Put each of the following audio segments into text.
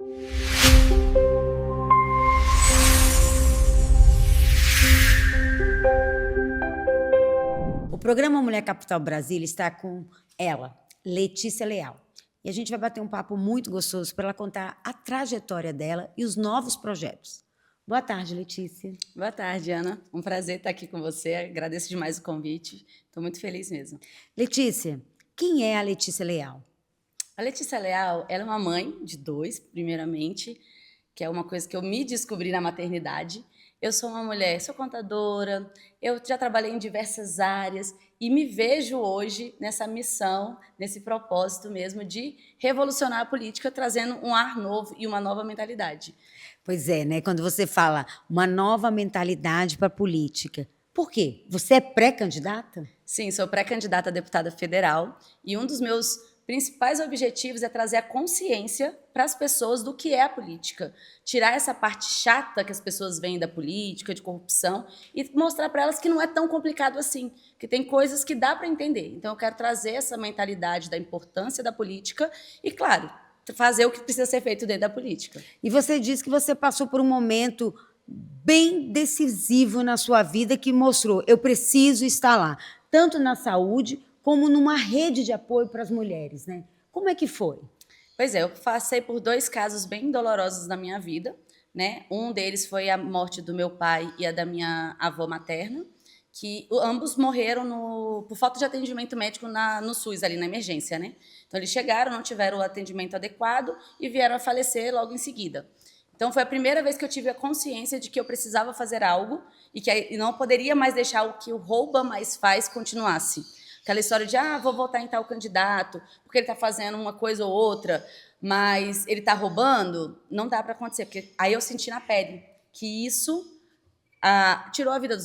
O programa Mulher Capital Brasília está com ela, Letícia Leal. E a gente vai bater um papo muito gostoso para ela contar a trajetória dela e os novos projetos. Boa tarde, Letícia. Boa tarde, Ana. Um prazer estar aqui com você. Agradeço demais o convite. Estou muito feliz mesmo. Letícia, quem é a Letícia Leal? A Letícia Leal, ela é uma mãe de 2, primeiramente, que é uma coisa que eu me descobri na maternidade. Eu sou uma mulher, sou contadora, eu já trabalhei em diversas áreas e me vejo hoje nessa missão, nesse propósito mesmo de revolucionar a política, trazendo um ar novo e uma nova mentalidade. Pois é, né? Quando você fala uma nova mentalidade para a política. Por quê? Você é pré-candidata? Sim, sou pré-candidata a deputada federal e um dos meus principais objetivos é trazer a consciência para as pessoas do que é a política. Tirar essa parte chata que as pessoas veem da política, de corrupção, e mostrar para elas que não é tão complicado assim, que tem coisas que dá para entender. Então, eu quero trazer essa mentalidade da importância da política e, claro, fazer o que precisa ser feito dentro da política. E você disse que você passou por um momento bem decisivo na sua vida que mostrou, eu preciso estar lá, tanto na saúde como numa rede de apoio para as mulheres, né? Como é que foi? Pois é, eu passei por 2 casos bem dolorosos na minha vida, né? Um deles foi a morte do meu pai e a da minha avó materna, que ambos morreram por falta de atendimento médico no SUS, ali na emergência, né? Então, eles chegaram, não tiveram o atendimento adequado e vieram a falecer logo em seguida. Então, foi a primeira vez que eu tive a consciência de que eu precisava fazer algo e que não poderia mais deixar o que o rouba mais faz continuasse. Aquela história de, vou votar em tal candidato, porque ele está fazendo uma coisa ou outra, mas ele está roubando, não dá para acontecer. Porque aí eu senti na pele que isso tirou a vida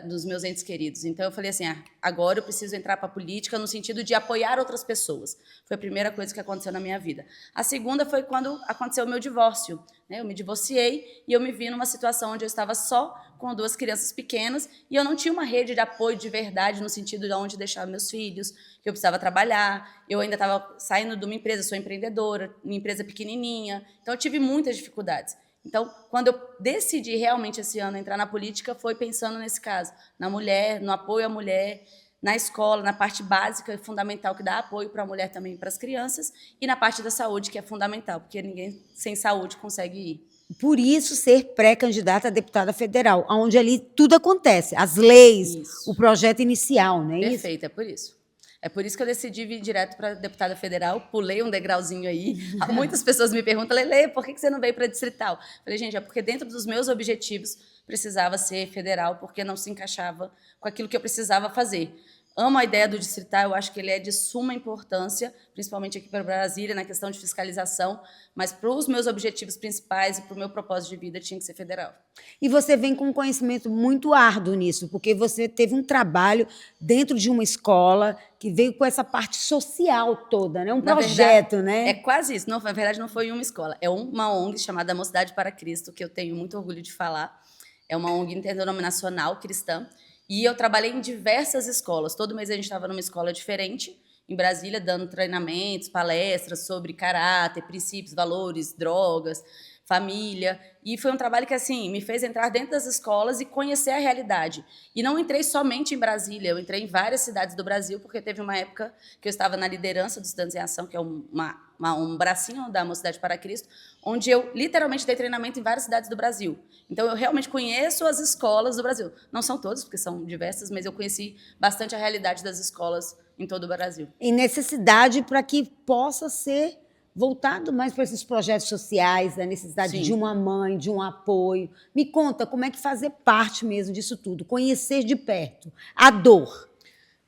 dos meus entes queridos. Então, eu falei assim, agora eu preciso entrar para a política no sentido de apoiar outras pessoas. Foi a primeira coisa que aconteceu na minha vida. A segunda foi quando aconteceu o meu divórcio, né? Eu me divorciei e eu me vi numa situação onde eu estava só com 2 crianças pequenas e eu não tinha uma rede de apoio de verdade no sentido de onde deixar meus filhos, que eu precisava trabalhar. Eu ainda estava saindo de uma empresa, sou empreendedora, uma empresa pequenininha. Então, eu tive muitas dificuldades. Então, quando eu decidi realmente esse ano entrar na política, foi pensando nesse caso, na mulher, no apoio à mulher, na escola, na parte básica e fundamental, que dá apoio para a mulher também, para as crianças, e na parte da saúde, que é fundamental, porque ninguém sem saúde consegue ir. Por isso, ser pré-candidata a deputada federal, onde ali tudo acontece, as leis, Isso. o projeto inicial, não é isso? Perfeito, é por isso. É por isso que eu decidi vir direto para deputada federal, pulei um degrauzinho aí. Muitas pessoas me perguntam, Lele, por que você não veio para distrital? Falei, gente, é porque dentro dos meus objetivos precisava ser federal, porque não se encaixava com aquilo que eu precisava fazer. Amo a ideia do distrital, eu acho que ele é de suma importância, principalmente aqui para Brasília, na questão de fiscalização, mas para os meus objetivos principais e para o meu propósito de vida tinha que ser federal. E você vem com um conhecimento muito árduo nisso, porque você teve um trabalho dentro de uma escola que veio com essa parte social toda, né? Um projeto, né? É quase isso. Não, na verdade, não foi uma escola. É uma ONG chamada Mocidade para Cristo, que eu tenho muito orgulho de falar. É uma ONG interdenominacional cristã. E eu trabalhei em diversas escolas. Todo mês a gente estava numa escola diferente, em Brasília, dando treinamentos, palestras sobre caráter, princípios, valores, drogas, família. E foi um trabalho que, assim, me fez entrar dentro das escolas e conhecer a realidade. E não entrei somente em Brasília, eu entrei em várias cidades do Brasil, porque teve uma época que eu estava na liderança do Estudantes em Ação, que é um bracinho da Mocidade para Cristo, onde eu literalmente dei treinamento em várias cidades do Brasil. Então, eu realmente conheço as escolas do Brasil. Não são todas, porque são diversas, mas eu conheci bastante a realidade das escolas em todo o Brasil. E necessidade para que possa ser voltado mais para esses projetos sociais, da necessidade de uma mãe, de um apoio. Me conta como é que fazer parte mesmo disso tudo, conhecer de perto a dor.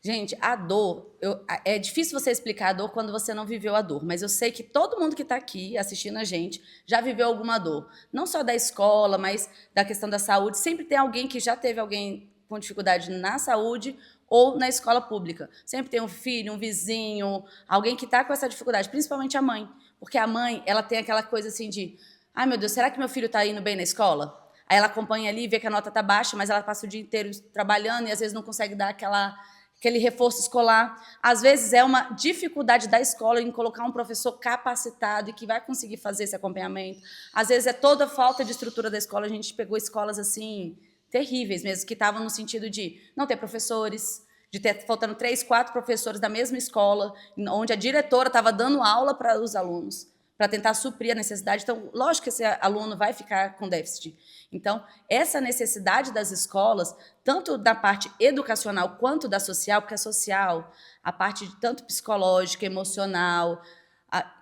Gente, a dor, é difícil você explicar a dor quando você não viveu a dor, mas eu sei que todo mundo que está aqui assistindo a gente já viveu alguma dor. Não só da escola, mas da questão da saúde. Sempre tem alguém que já teve alguém com dificuldade na saúde ou na escola pública. Sempre tem um filho, um vizinho, alguém que está com essa dificuldade, principalmente a mãe. Porque a mãe, ela tem aquela coisa assim de, ai meu Deus, será que meu filho está indo bem na escola? Aí ela acompanha ali, vê que a nota está baixa, mas ela passa o dia inteiro trabalhando e às vezes não consegue dar aquela aquele reforço escolar. Às vezes é uma dificuldade da escola em colocar um professor capacitado e que vai conseguir fazer esse acompanhamento. Às vezes é toda a falta de estrutura da escola. A gente pegou escolas assim terríveis mesmo, que estavam no sentido de não ter professores, de ter faltando 3, 4 professores da mesma escola, onde a diretora estava dando aula para os alunos, para tentar suprir a necessidade. Então, lógico que esse aluno vai ficar com déficit. Então, essa necessidade das escolas, tanto da parte educacional quanto da social, porque a social, a parte de tanto psicológica, emocional,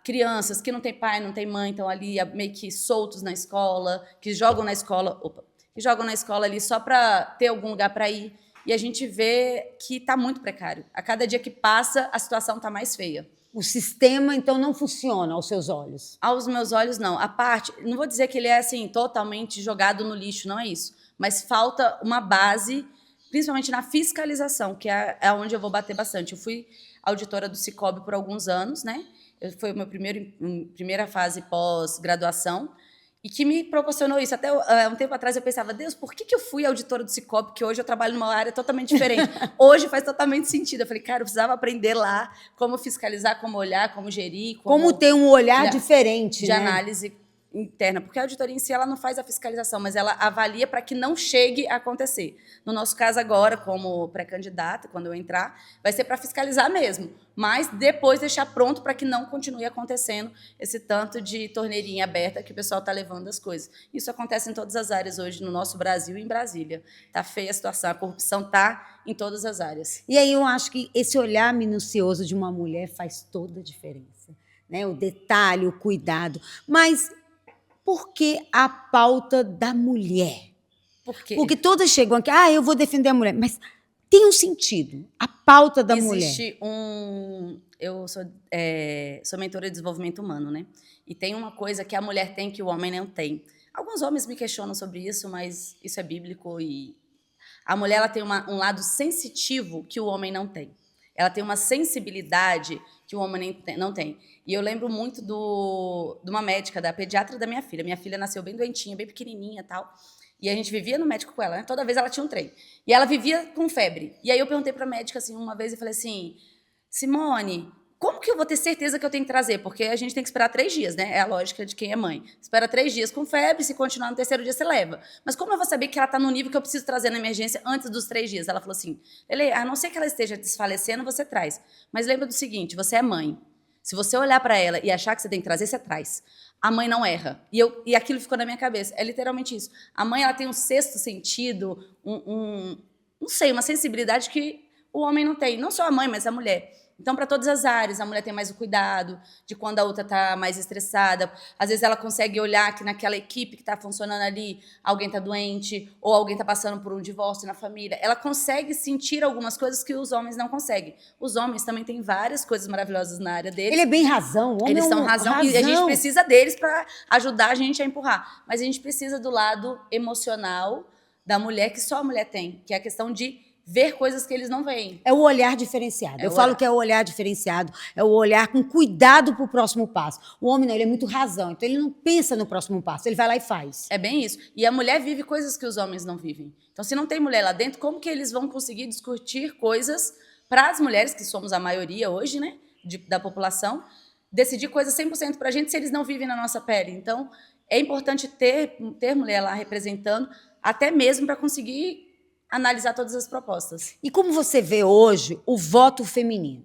crianças que não têm pai, não têm mãe, estão ali meio que soltos na escola, que jogam na escola, ali só para ter algum lugar para ir. E a gente vê que está muito precário. A cada dia que passa, a situação está mais feia. O sistema, então, não funciona aos seus olhos? Aos meus olhos, não. A parte, não vou dizer que ele é assim totalmente jogado no lixo, não é isso. Mas falta uma base, principalmente na fiscalização, que é onde eu vou bater bastante. Eu fui auditora do Sicob por alguns anos, né? Foi a minha primeira fase pós-graduação. E que me proporcionou isso. Até um tempo atrás eu pensava, Deus, por que eu fui auditora do Sicob, que hoje eu trabalho numa área totalmente diferente? Hoje faz totalmente sentido. Eu falei, cara, eu precisava aprender lá como fiscalizar, como olhar, como gerir. Como ter um olhar diferente, de análise interna. Porque a auditoria em si ela não faz a fiscalização, mas ela avalia para que não chegue a acontecer. No nosso caso agora, como pré-candidata, quando eu entrar, vai ser para fiscalizar mesmo, mas depois deixar pronto para que não continue acontecendo esse tanto de torneirinha aberta que o pessoal está levando as coisas. Isso acontece em todas as áreas hoje no nosso Brasil e em Brasília. Está feia a situação, a corrupção está em todas as áreas. E aí eu acho que esse olhar minucioso de uma mulher faz toda a diferença, né? O detalhe, o cuidado. Mas por que a pauta da mulher? Por quê? Porque todas chegam aqui, eu vou defender a mulher, mas tem um sentido, a pauta da mulher. Existe eu sou mentora de desenvolvimento humano, né? E tem uma coisa que a mulher tem que o homem não tem. Alguns homens me questionam sobre isso, mas isso é bíblico e a mulher ela tem um lado sensitivo que o homem não tem. Ela tem uma sensibilidade que o homem não tem. E eu lembro muito de uma médica, da pediatra da minha filha. Minha filha nasceu bem doentinha, bem pequenininha e tal. E a gente vivia no médico com ela, né? Toda vez ela tinha um trem. E ela vivia com febre. E aí eu perguntei para a médica assim, uma vez e falei assim, Simone, como que eu vou ter certeza que eu tenho que trazer? Porque a gente tem que esperar 3 dias, né? É a lógica de quem é mãe. Espera 3 dias com febre, se continuar no 3º dia, você leva. Mas como eu vou saber que ela está no nível que eu preciso trazer na emergência antes dos 3 dias? Ela falou assim, Lele, a não ser que ela esteja desfalecendo, você traz. Mas lembra do seguinte, você é mãe. Se você olhar para ela e achar que você tem que trazer, você traz. A mãe não erra. E aquilo ficou na minha cabeça. É literalmente isso. A mãe ela tem um sexto sentido, não sei, uma sensibilidade que o homem não tem. Não só a mãe, mas a mulher. Então, para todas as áreas, a mulher tem mais o cuidado de quando a outra está mais estressada. Às vezes, ela consegue olhar que naquela equipe que está funcionando ali, alguém está doente ou alguém está passando por um divórcio na família. Ela consegue sentir algumas coisas que os homens não conseguem. Os homens também têm várias coisas maravilhosas na área deles. Ele é bem razão. O homem eles são razão. E a gente precisa deles para ajudar a gente a empurrar. Mas a gente precisa do lado emocional da mulher, que só a mulher tem, que é a questão de ver coisas que eles não veem. É o olhar diferenciado. Eu falo que é o olhar diferenciado, é o olhar com cuidado para o próximo passo. O homem não, ele é muito razão, então ele não pensa no próximo passo, ele vai lá e faz. É bem isso. E a mulher vive coisas que os homens não vivem. Então, se não tem mulher lá dentro, como que eles vão conseguir discutir coisas para as mulheres, que somos a maioria hoje, né, da população, decidir coisas 100% para a gente se eles não vivem na nossa pele? Então, é importante ter mulher lá representando, até mesmo para conseguir analisar todas as propostas. E como você vê hoje o voto feminino?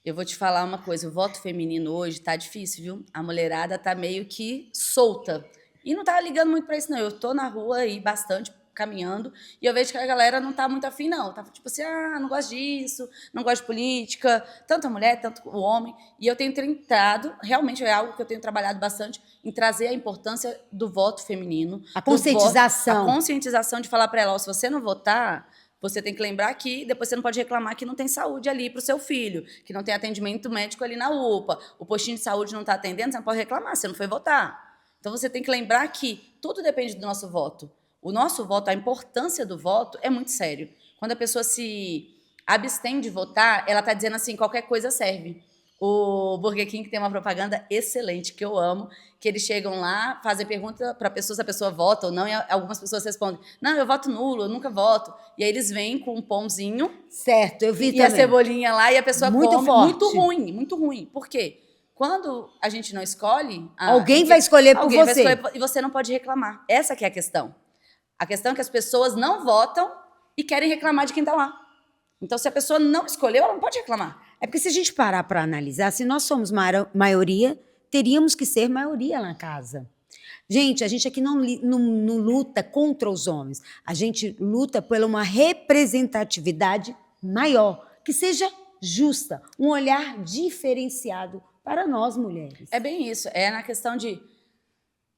Eu vou te falar uma coisa, o voto feminino hoje tá difícil, viu? A mulherada tá meio que solta. E não tá ligando muito para isso, não. Eu tô na rua aí bastante, caminhando, e eu vejo que a galera não tá muito afim, não. Tá tipo assim, não gosto disso, não gosto de política, tanto a mulher, tanto o homem. E eu tenho tentado, realmente é algo que eu tenho trabalhado bastante, em trazer a importância do voto feminino. A conscientização. A conscientização de falar para ela, se você não votar, você tem que lembrar que depois você não pode reclamar que não tem saúde ali para o seu filho, que não tem atendimento médico ali na UPA, o postinho de saúde não está atendendo, você não pode reclamar, você não foi votar. Então, você tem que lembrar que tudo depende do nosso voto. O nosso voto, a importância do voto é muito sério. Quando a pessoa se abstém de votar, ela está dizendo assim, qualquer coisa serve. O Burger King tem uma propaganda excelente, que eu amo, que eles chegam lá, fazem pergunta para a pessoa se a pessoa vota ou não, e algumas pessoas respondem, não, eu voto nulo, eu nunca voto. E aí eles vêm com um pãozinho. Certo, eu vi e também. a cebolinha lá, e a pessoa muito come. Forte. Muito ruim, muito ruim. Por quê? Quando a gente não escolhe... Alguém vai escolher por você. Vai escolher, e você não pode reclamar. Essa que é a questão. A questão é que as pessoas não votam e querem reclamar de quem está lá. Então, se a pessoa não escolheu, ela não pode reclamar. É porque se a gente parar para analisar, se nós somos maioria, teríamos que ser maioria na casa. Gente, a gente aqui não luta contra os homens. A gente luta por uma representatividade maior, que seja justa, um olhar diferenciado para nós, mulheres. É bem isso. É na questão de...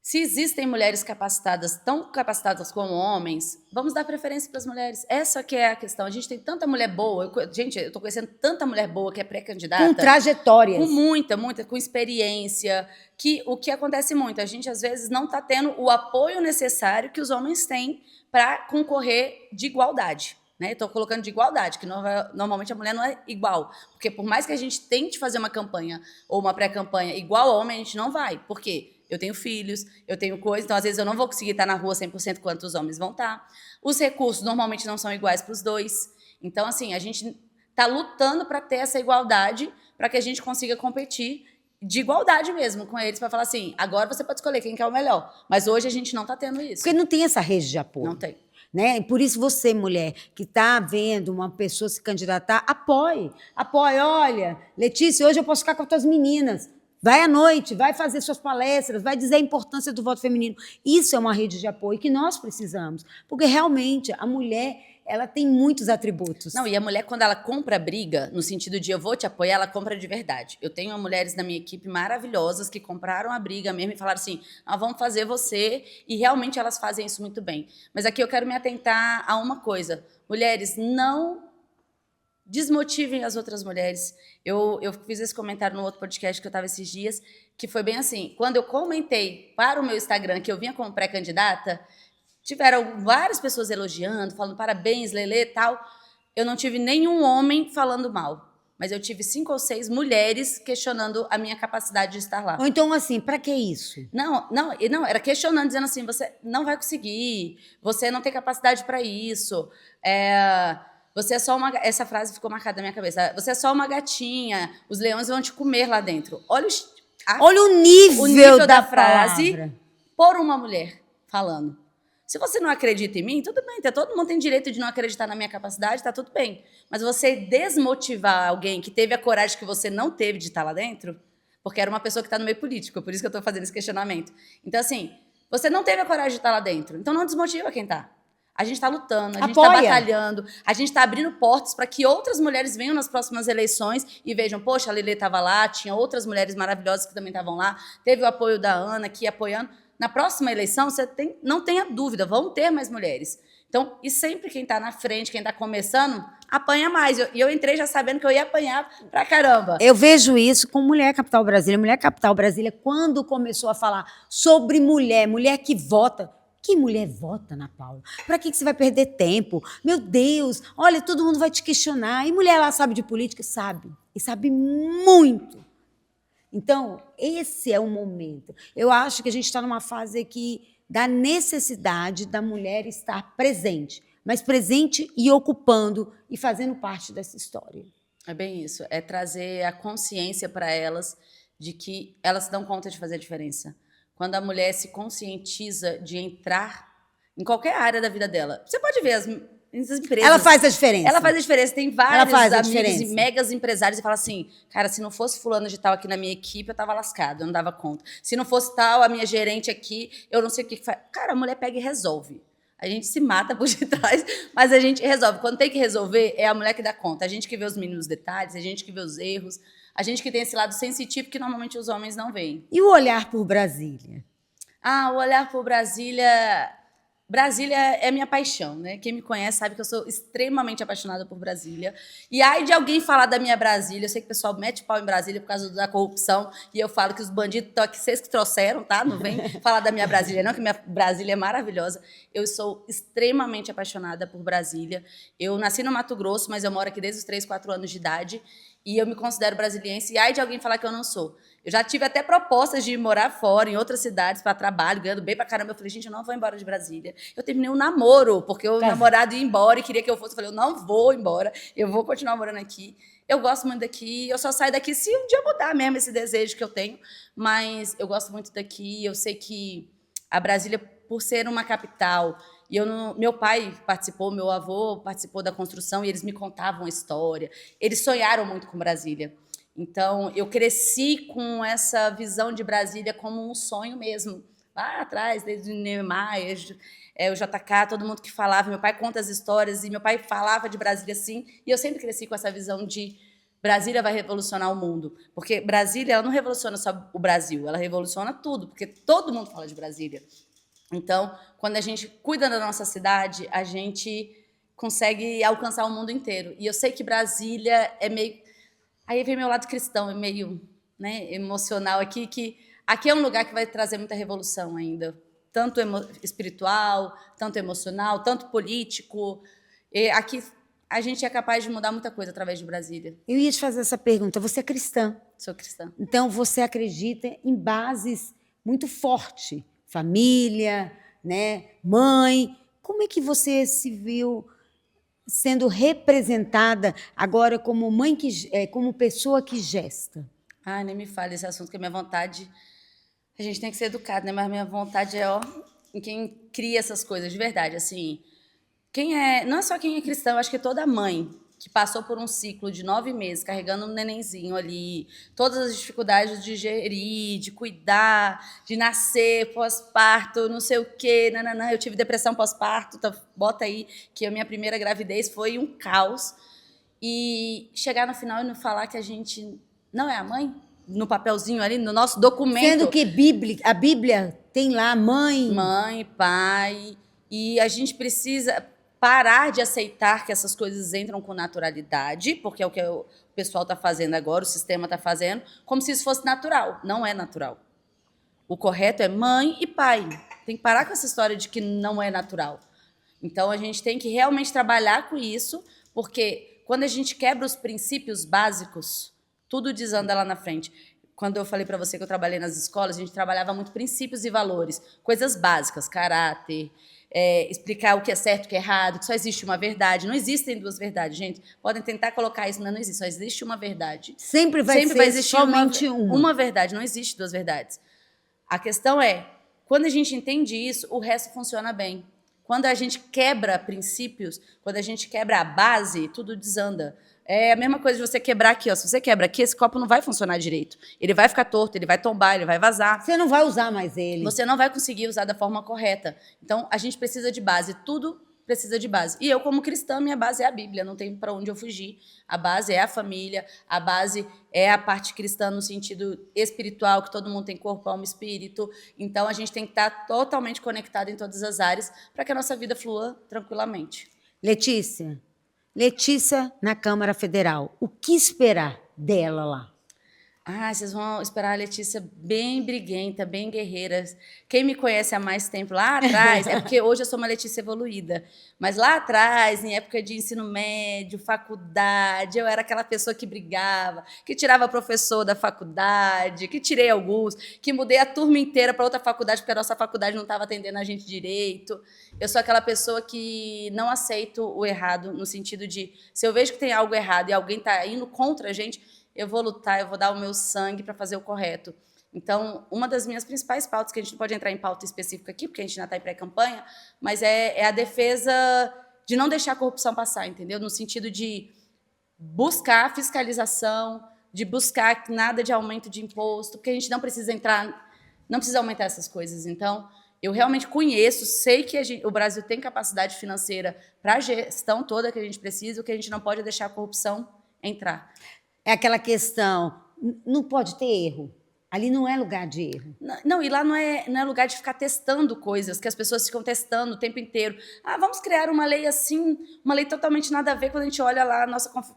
Se existem mulheres capacitadas, tão capacitadas como homens, vamos dar preferência para as mulheres. Essa que é a questão. A gente tem tanta mulher boa. Gente, eu estou conhecendo tanta mulher boa que é pré-candidata. Com trajetórias. Com muita, com experiência. Que o que acontece muito, a gente às vezes não está tendo o apoio necessário que os homens têm para concorrer de igualdade. Estou colocando de igualdade, que normalmente a mulher não é igual. Porque por mais que a gente tente fazer uma campanha ou uma pré-campanha igual ao homem, a gente não vai. Por quê? Eu tenho filhos, eu tenho coisas, então às vezes eu não vou conseguir estar na rua 100% quanto os homens vão estar. Os recursos normalmente não são iguais para os dois. Então, assim, a gente está lutando para ter essa igualdade, para que a gente consiga competir de igualdade mesmo com eles, para falar assim, agora você pode escolher quem quer o melhor. Mas hoje a gente não está tendo isso. Porque não tem essa rede de apoio. Não tem. Né? E por isso você, mulher, que está vendo uma pessoa se candidatar, apoie. Apoie. Olha, Letícia, hoje eu posso ficar com as tuas meninas. Vai à noite, vai fazer suas palestras, vai dizer a importância do voto feminino. Isso é uma rede de apoio que nós precisamos. Porque, realmente, a mulher, ela tem muitos atributos. Não, e a mulher, quando ela compra briga, no sentido de eu vou te apoiar, ela compra de verdade. Eu tenho mulheres na minha equipe maravilhosas que compraram a briga mesmo e falaram assim, vamos fazer você. E realmente elas fazem isso muito bem. Mas aqui eu quero me atentar a uma coisa. Mulheres, não desmotivem as outras mulheres. Eu fiz esse comentário no outro podcast que eu estava esses dias, que foi bem assim, quando eu comentei para o meu Instagram que eu vinha como pré-candidata, tiveram várias pessoas elogiando, falando parabéns, Lelê, tal. Eu não tive nenhum homem falando mal, mas eu tive 5 ou 6 mulheres questionando a minha capacidade de estar lá. Ou então assim, para que isso? Não, era questionando, dizendo assim, você não vai conseguir, você não tem capacidade para isso, você é só uma... Essa frase ficou marcada na minha cabeça. Você é só uma gatinha, os leões vão te comer lá dentro. Olha o nível da frase palavra. Por uma mulher falando. Se você não acredita em mim, tudo bem. Todo mundo tem direito de não acreditar na minha capacidade, tá tudo bem. Mas você desmotivar alguém que teve a coragem que você não teve de estar lá dentro, porque era uma pessoa que está no meio político, por isso que eu estou fazendo esse questionamento. Então, assim, você não teve a coragem de estar lá dentro, então não desmotiva quem está. A gente está lutando, a gente está batalhando, a gente está abrindo portas para que outras mulheres venham nas próximas eleições e vejam, poxa, a Lelê estava lá, tinha outras mulheres maravilhosas que também estavam lá, teve o apoio da Ana aqui apoiando. Na próxima eleição, não tenha dúvida, vão ter mais mulheres. Então, e sempre quem está na frente, quem está começando, apanha mais. E eu entrei já sabendo que eu ia apanhar pra caramba. Eu vejo isso com Mulher Capital Brasília. Mulher Capital Brasília, quando começou a falar sobre mulher que vota... Que mulher vota, Ana Paula? Para que você vai perder tempo? Meu Deus, olha, todo mundo vai te questionar. E mulher lá sabe de política? Sabe. E sabe muito. Então, esse é o momento. Eu acho que a gente está numa fase aqui da necessidade da mulher estar presente. Mas presente e ocupando e fazendo parte dessa história. É bem isso. É trazer a consciência para elas de que elas dão conta de fazer a diferença. Quando a mulher se conscientiza de entrar em qualquer área da vida dela. Você pode ver as empresas... Ela faz a diferença. Ela faz a diferença. Tem vários amigos e megas empresários que falam assim, cara, se não fosse fulano de tal aqui na minha equipe, eu tava lascada, eu não dava conta. Se não fosse tal, a minha gerente aqui, eu não sei o que faz. Cara, a mulher pega e resolve. A gente se mata por detrás, mas a gente resolve. Quando tem que resolver, é a mulher que dá conta. A gente que vê os mínimos detalhes, a gente que vê os erros, a gente que tem esse lado sensitivo que normalmente os homens não veem. E o olhar por Brasília? O olhar por Brasília... Brasília é minha paixão, né? Quem me conhece sabe que eu sou extremamente apaixonada por Brasília. E aí de alguém falar da minha Brasília, eu sei que o pessoal mete pau em Brasília por causa da corrupção, e eu falo que os bandidos estão aqui, vocês que trouxeram, tá? Não vem falar da minha Brasília não, que minha Brasília é maravilhosa. Eu sou extremamente apaixonada por Brasília. Eu nasci no Mato Grosso, mas eu moro aqui desde os 3, 4 anos de idade. E eu me considero brasiliense, e ai de alguém falar que eu não sou. Eu já tive até propostas de morar fora, em outras cidades, para trabalho, ganhando bem pra caramba. Eu falei, gente, eu não vou embora de Brasília. Eu terminei um namoro, porque o namorado ia embora e queria que eu fosse. Eu falei, eu não vou embora, eu vou continuar morando aqui. Eu gosto muito daqui, eu só saio daqui se um dia mudar mesmo esse desejo que eu tenho. Mas eu gosto muito daqui, eu sei que a Brasília, por ser uma capital, e meu pai participou, meu avô participou da construção, e eles me contavam a história. Eles sonharam muito com Brasília. Então, eu cresci com essa visão de Brasília como um sonho mesmo. Lá atrás, desde o Neymar, o JK, todo mundo que falava. Meu pai conta as histórias, e meu pai falava de Brasília assim. E eu sempre cresci com essa visão de Brasília vai revolucionar o mundo. Porque Brasília, ela não revoluciona só o Brasil, ela revoluciona tudo, porque todo mundo fala de Brasília. Então, quando a gente cuida da nossa cidade, a gente consegue alcançar o mundo inteiro. E eu sei que Brasília é meio... Aí vem meu lado cristão, é meio, né, emocional aqui, que aqui é um lugar que vai trazer muita revolução ainda. Tanto espiritual, tanto emocional, tanto político. E aqui a gente é capaz de mudar muita coisa através de Brasília. Eu ia te fazer essa pergunta. Você é cristã. Sou cristã. Então, você acredita em bases muito fortes. Família, né? Mãe. Como é que você se viu sendo representada agora como mãe, como pessoa que gesta? Ai, nem me fale esse assunto, que a minha vontade... A gente tem que ser educado, né? Mas a minha vontade é, ó, em quem cria essas coisas, de verdade, assim... Não é só quem é cristão, eu acho que toda mãe que passou por um ciclo de 9 meses, carregando um nenenzinho ali, todas as dificuldades de gerir, de cuidar, de nascer, pós-parto, não sei o quê, nananã. Eu tive depressão pós-parto, então bota aí que a minha primeira gravidez foi um caos. E chegar no final e não falar que a gente não é a mãe, no papelzinho ali, no nosso documento. Sendo que a Bíblia tem lá mãe... Mãe, pai, e a gente precisa... parar de aceitar que essas coisas entram com naturalidade, porque é o que o pessoal está fazendo agora, o sistema está fazendo, como se isso fosse natural. Não é natural. O correto é mãe e pai. Tem que parar com essa história de que não é natural. Então, a gente tem que realmente trabalhar com isso, porque quando a gente quebra os princípios básicos, tudo desanda lá na frente. Quando eu falei para você que eu trabalhei nas escolas, a gente trabalhava muito princípios e valores, coisas básicas, caráter... explicar o que é certo, o que é errado, que só existe uma verdade. Não existem duas verdades, gente. Podem tentar colocar isso, mas não existe. Só existe uma verdade. Sempre vai existir somente uma verdade. Não existe duas verdades. A questão é, quando a gente entende isso, o resto funciona bem. Quando a gente quebra princípios, quando a gente quebra a base, tudo desanda. É a mesma coisa de você quebrar aqui, ó. Se você quebra aqui, esse copo não vai funcionar direito. Ele vai ficar torto, ele vai tombar, ele vai vazar. Você não vai usar mais ele. Você não vai conseguir usar da forma correta. Então, a gente precisa de base. Tudo precisa de base. E eu, como cristã, minha base é a Bíblia. Não tem para onde eu fugir. A base é a família. A base é a parte cristã no sentido espiritual, que todo mundo tem corpo, alma e espírito. Então, a gente tem que estar totalmente conectado em todas as áreas para que a nossa vida flua tranquilamente. Letícia na Câmara Federal. O que esperar dela lá? Ah, vocês vão esperar a Letícia bem briguenta, bem guerreira. Quem me conhece há mais tempo, lá atrás, é porque hoje eu sou uma Letícia evoluída, mas lá atrás, em época de ensino médio, faculdade, eu era aquela pessoa que brigava, que tirava professor da faculdade, que tirei alguns, que mudei a turma inteira para outra faculdade, porque a nossa faculdade não estava atendendo a gente direito. Eu sou aquela pessoa que não aceito o errado, no sentido de, se eu vejo que tem algo errado e alguém está indo contra a gente, eu vou lutar, eu vou dar o meu sangue para fazer o correto. Então, uma das minhas principais pautas, que a gente não pode entrar em pauta específica aqui, porque a gente ainda está em pré-campanha, mas é a defesa de não deixar a corrupção passar, entendeu? No sentido de buscar fiscalização, de buscar nada de aumento de imposto, porque a gente não precisa aumentar essas coisas. Então, eu realmente conheço, sei que o Brasil tem capacidade financeira para a gestão toda que a gente precisa, o que a gente não pode é deixar a corrupção entrar. É aquela questão, não pode ter erro. Ali não é lugar de erro. Não, e lá não é lugar de ficar testando coisas, que as pessoas ficam testando o tempo inteiro. Ah, vamos criar uma lei assim, uma lei totalmente nada a ver. Quando a gente olha lá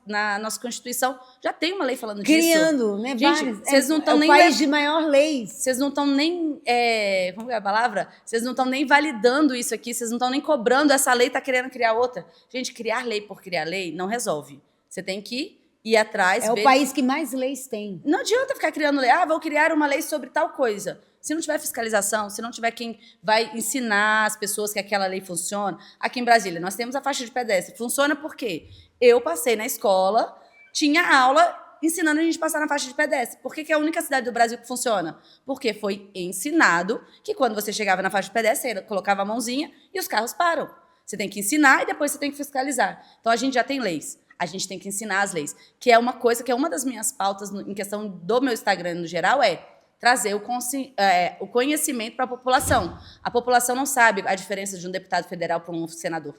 na nossa Constituição, já tem uma lei falando disso. Criando, né? Gente, vocês não estão nem... É o país de maior leis. Vocês não estão nem... como é a palavra? Vocês não estão nem validando isso aqui, vocês não estão nem cobrando. Essa lei está querendo criar outra. Gente, criar lei por criar lei não resolve. Você tem que ir atrás. É o país que mais leis tem. Não adianta ficar criando lei. Vou criar uma lei sobre tal coisa. Se não tiver fiscalização, se não tiver quem vai ensinar as pessoas que aquela lei funciona. Aqui em Brasília, nós temos a faixa de pedestre. Funciona por quê? Eu passei na escola, tinha aula ensinando a gente a passar na faixa de pedestre. Por que é a única cidade do Brasil que funciona? Porque foi ensinado que quando você chegava na faixa de pedestre, você colocava a mãozinha e os carros param. Você tem que ensinar e depois você tem que fiscalizar. Então, a gente já tem leis. A gente tem que ensinar as leis. Que é uma coisa, que é uma das minhas pautas em questão do meu Instagram no geral, trazer o conhecimento para a população. A população não sabe a diferença de um deputado federal para um senador.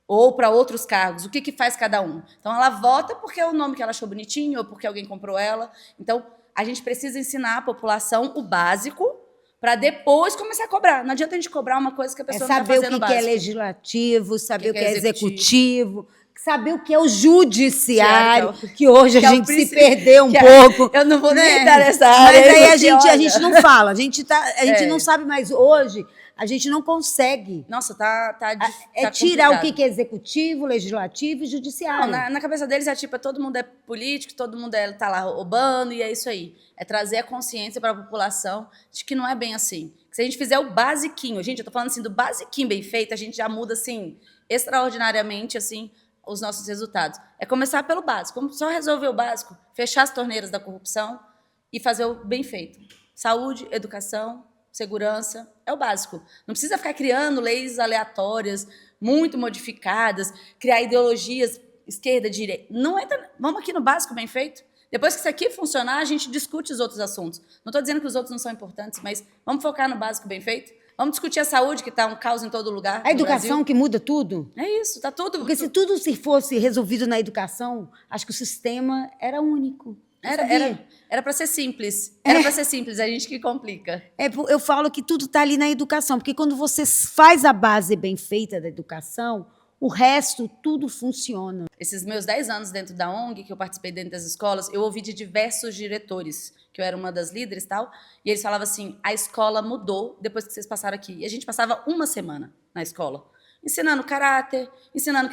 Ou para outros cargos, o que faz cada um. Então, ela vota porque é o nome que ela achou bonitinho, ou porque alguém comprou ela. Então, a gente precisa ensinar a população o básico para depois começar a cobrar. Não adianta a gente cobrar uma coisa que a pessoa não está fazendo básico. Saber o que é legislativo, saber o que é executivo, saber o que é o judiciário, que hoje a gente se perdeu um pouco. Eu não vou nem entrar nessa área. Mas aí a gente não fala, a gente não sabe mais hoje. A gente não consegue. Nossa, tá tirar complicado. O que é executivo, legislativo e judiciário. Não, na cabeça deles todo mundo é político, todo mundo tá lá roubando, e é isso aí. É trazer a consciência para a população de que não é bem assim. Que se a gente fizer o basiquinho, gente, eu tô falando assim, do basiquinho bem feito, a gente já muda, assim, extraordinariamente, assim, os nossos resultados. É começar pelo básico. Só resolver o básico, fechar as torneiras da corrupção e fazer o bem feito. Saúde, educação, segurança, é o básico. Não precisa ficar criando leis aleatórias, muito modificadas, criar ideologias esquerda, direita. Não entra, vamos aqui no básico bem feito. Depois que isso aqui funcionar, a gente discute os outros assuntos. Não estou dizendo que os outros não são importantes, mas vamos focar no básico bem feito. Vamos discutir a saúde, que está um caos em todo lugar. A educação que muda tudo. É isso, está tudo. Porque se tudo fosse resolvido na educação, acho que o sistema era único. Era para ser simples. Era para ser simples, a gente que complica. Eu falo que tudo está ali na educação, porque quando você faz a base bem feita da educação, o resto, tudo funciona. Esses meus 10 anos dentro da ONG, que eu participei dentro das escolas, eu ouvi de diversos diretores, que eu era uma das líderes e tal, e eles falavam assim, a escola mudou depois que vocês passaram aqui. E a gente passava uma semana na escola, ensinando caráter, ensinando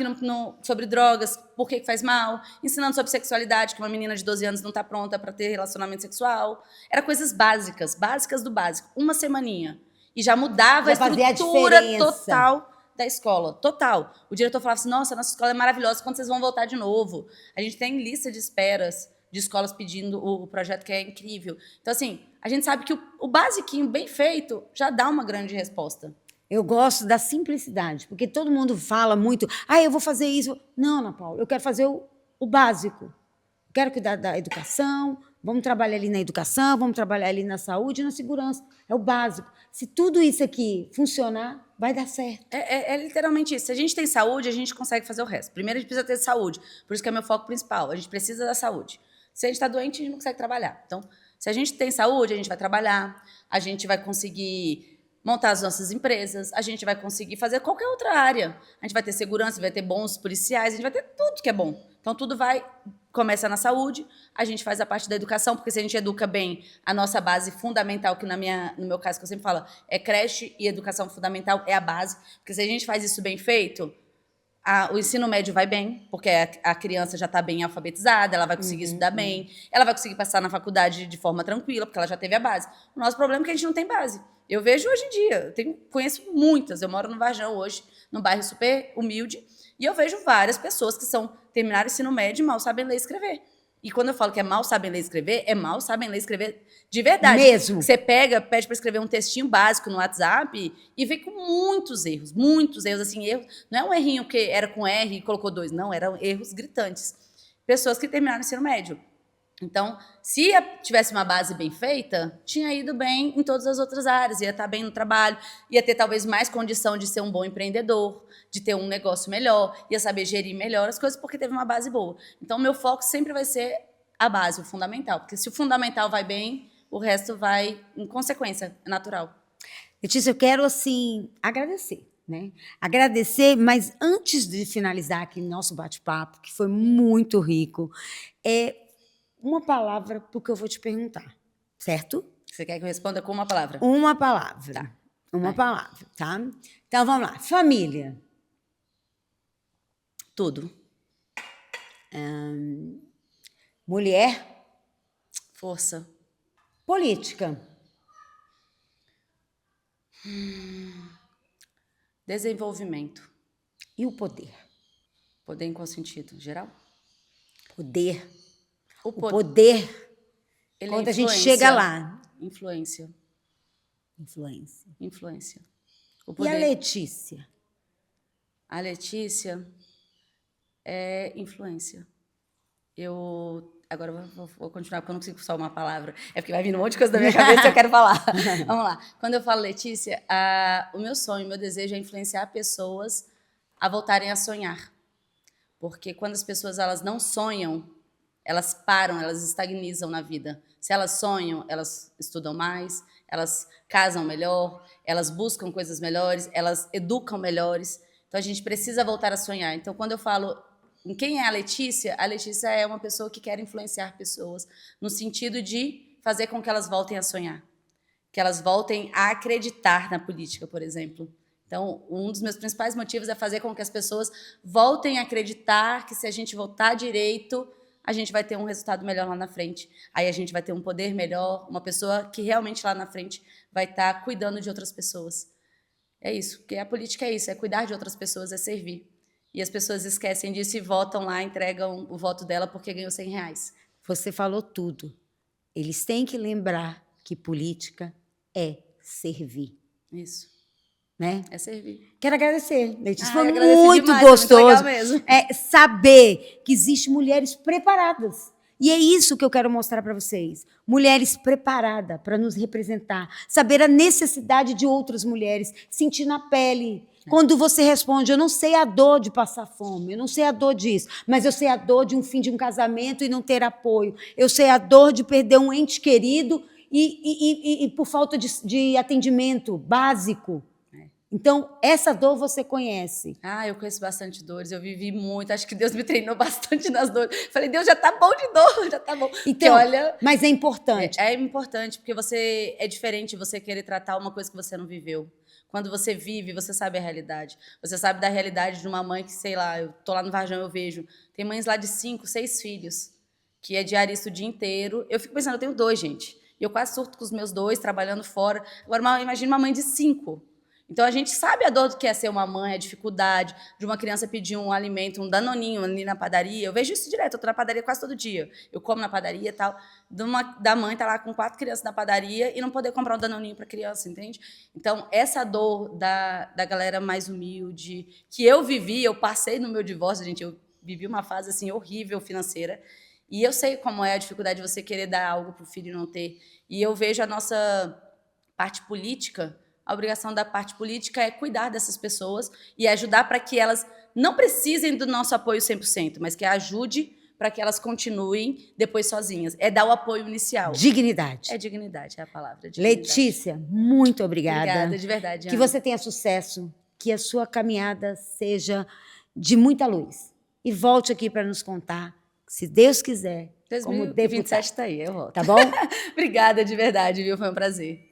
sobre drogas, por que faz mal, ensinando sobre sexualidade, que uma menina de 12 anos não está pronta para ter relacionamento sexual. Era coisas básicas do básico. Uma semaninha. E já mudava a estrutura total da escola. Total. O diretor falava assim, nossa escola é maravilhosa, quando vocês vão voltar de novo? A gente tem lista de esperas de escolas pedindo o projeto, que é incrível. Então, assim, a gente sabe que o basiquinho bem feito já dá uma grande resposta. Eu gosto da simplicidade, porque todo mundo fala muito, eu vou fazer isso. Não, Ana Paula, eu quero fazer o básico. Quero cuidar da educação, vamos trabalhar ali na educação, vamos trabalhar ali na saúde e na segurança. É o básico. Se tudo isso aqui funcionar, vai dar certo. É literalmente isso. Se a gente tem saúde, a gente consegue fazer o resto. Primeiro, a gente precisa ter saúde. Por isso que é meu foco principal. A gente precisa da saúde. Se a gente está doente, a gente não consegue trabalhar. Então, se a gente tem saúde, a gente vai trabalhar, a gente vai conseguir montar as nossas empresas, a gente vai conseguir fazer qualquer outra área. A gente vai ter segurança, vai ter bons policiais, a gente vai ter tudo que é bom. Então, tudo começa na saúde, a gente faz a parte da educação, porque se a gente educa bem, a nossa base fundamental, que no meu caso, que eu sempre falo, é creche e educação fundamental, é a base. Porque se a gente faz isso bem feito, o ensino médio vai bem, porque a criança já está bem alfabetizada, ela vai conseguir estudar bem, ela vai conseguir passar na faculdade de forma tranquila, porque ela já teve a base. O nosso problema é que a gente não tem base. Eu vejo hoje em dia, conheço muitas, eu moro no Varjão hoje, num bairro super humilde, e eu vejo várias pessoas que terminaram o ensino médio e mal sabem ler e escrever. E quando eu falo que é mal sabem ler e escrever, é mal sabem ler e escrever de verdade. Mesmo. Você pede para escrever um textinho básico no WhatsApp e vê com muitos erros, assim, erros. Não é um errinho que era com R e colocou 2, não, eram erros gritantes. Pessoas que terminaram o ensino médio. Então, se tivesse uma base bem feita, tinha ido bem em todas as outras áreas, ia estar bem no trabalho, ia ter talvez mais condição de ser um bom empreendedor, de ter um negócio melhor, ia saber gerir melhor as coisas porque teve uma base boa. Então, o meu foco sempre vai ser a base, o fundamental, porque se o fundamental vai bem, o resto vai em consequência, é natural. Letícia, eu quero, assim, agradecer. Né? Agradecer, mas antes de finalizar aqui nosso bate-papo, que foi muito rico, uma palavra para o que eu vou te perguntar, certo? Você quer que eu responda com uma palavra? Uma palavra. Tá. Uma palavra, tá? Então, vamos lá. Família. Tudo. Mulher, Força. política. Desenvolvimento. E o poder? Poder em qual sentido? Geral? Poder. O O poder, ele quando é a gente influência. chega lá. Influência. Influência. Influência. O E poder. a Letícia? A Letícia é influência. Agora vou continuar, porque eu não consigo só uma palavra. É porque vai vindo um monte de coisa da minha cabeça e eu quero falar. Vamos lá. Quando eu falo Letícia, o meu sonho, o meu desejo é influenciar pessoas a voltarem a sonhar. Porque quando as pessoas elas não sonham, elas param, elas estagnizam na vida. Se elas sonham, elas estudam mais, elas casam melhor, elas buscam coisas melhores, elas educam melhores. Então, a gente precisa voltar a sonhar. Então, quando eu falo em quem é a Letícia é uma pessoa que quer influenciar pessoas no sentido de fazer com que elas voltem a sonhar, que elas voltem a acreditar na política, por exemplo. Então, um dos meus principais motivos é fazer com que as pessoas voltem a acreditar que se a gente votar direito, a gente vai ter um resultado melhor lá na frente. Aí a gente vai ter um poder melhor, uma pessoa que realmente lá na frente vai estar cuidando de outras pessoas. É isso, porque a política é isso, é cuidar de outras pessoas, é servir. E as pessoas esquecem disso e votam lá, entregam o voto dela porque ganhou R$100. Você falou tudo. Eles têm que lembrar que política é servir. Isso. Né? É servir. Quero agradecer, Letícia. Eu Foi agradeço muito demais, gostoso. É muito legal mesmo. Saber que existem mulheres preparadas. E é isso que eu quero mostrar para vocês. Mulheres preparadas para nos representar. Saber a necessidade de outras mulheres. Sentir na pele. Quando você responde, eu não sei a dor de passar fome, eu não sei a dor disso, mas eu sei a dor de um fim de um casamento e não ter apoio. Eu sei a dor de perder um ente querido e por falta de atendimento básico. Então, essa dor você conhece. Eu conheço bastante dores, eu vivi muito, acho que Deus me treinou bastante nas dores. Falei, Deus, já tá bom de dor, já tá bom. Então, olha, mas é importante. É importante, porque é diferente você querer tratar uma coisa que você não viveu. Quando você vive, você sabe a realidade. Você sabe da realidade de uma mãe que, sei lá, eu tô lá no Varjão, eu vejo, tem mães lá de 5, 6 filhos, que é diarista o dia inteiro. Eu fico pensando, eu tenho 2, gente. E eu quase surto com os meus 2, trabalhando fora. Agora, imagina uma mãe de 5. Então, a gente sabe a dor do que é ser uma mãe, a dificuldade de uma criança pedir um alimento, um danoninho ali na padaria. Eu vejo isso direto, eu tô na padaria quase todo dia. Eu como na padaria e tal. Da mãe tá lá com 4 crianças na padaria e não poder comprar um danoninho para criança, entende? Então, essa dor da galera mais humilde, que eu vivi, eu passei no meu divórcio, gente, eu vivi uma fase assim horrível financeira. E eu sei como é a dificuldade de você querer dar algo pro filho e não ter. E eu vejo a nossa parte política. A obrigação da parte política é cuidar dessas pessoas e ajudar para que elas não precisem do nosso apoio 100%, mas que ajude para que elas continuem depois sozinhas. É dar o apoio inicial. Dignidade. É dignidade, é a palavra. Dignidade. Letícia, muito obrigada. Obrigada, de verdade, Que Ana. você tenha sucesso, que a sua caminhada seja de muita luz. E volte aqui para nos contar, se Deus quiser, como deputada. 2027 está aí, eu volto. Tá bom? Obrigada, de verdade, viu? Foi um prazer.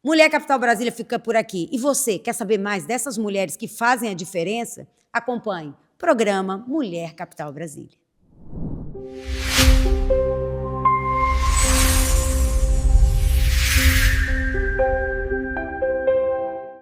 Mulher Capital Brasília fica por aqui. E você, quer saber mais dessas mulheres que fazem a diferença? Acompanhe o programa Mulher Capital Brasília.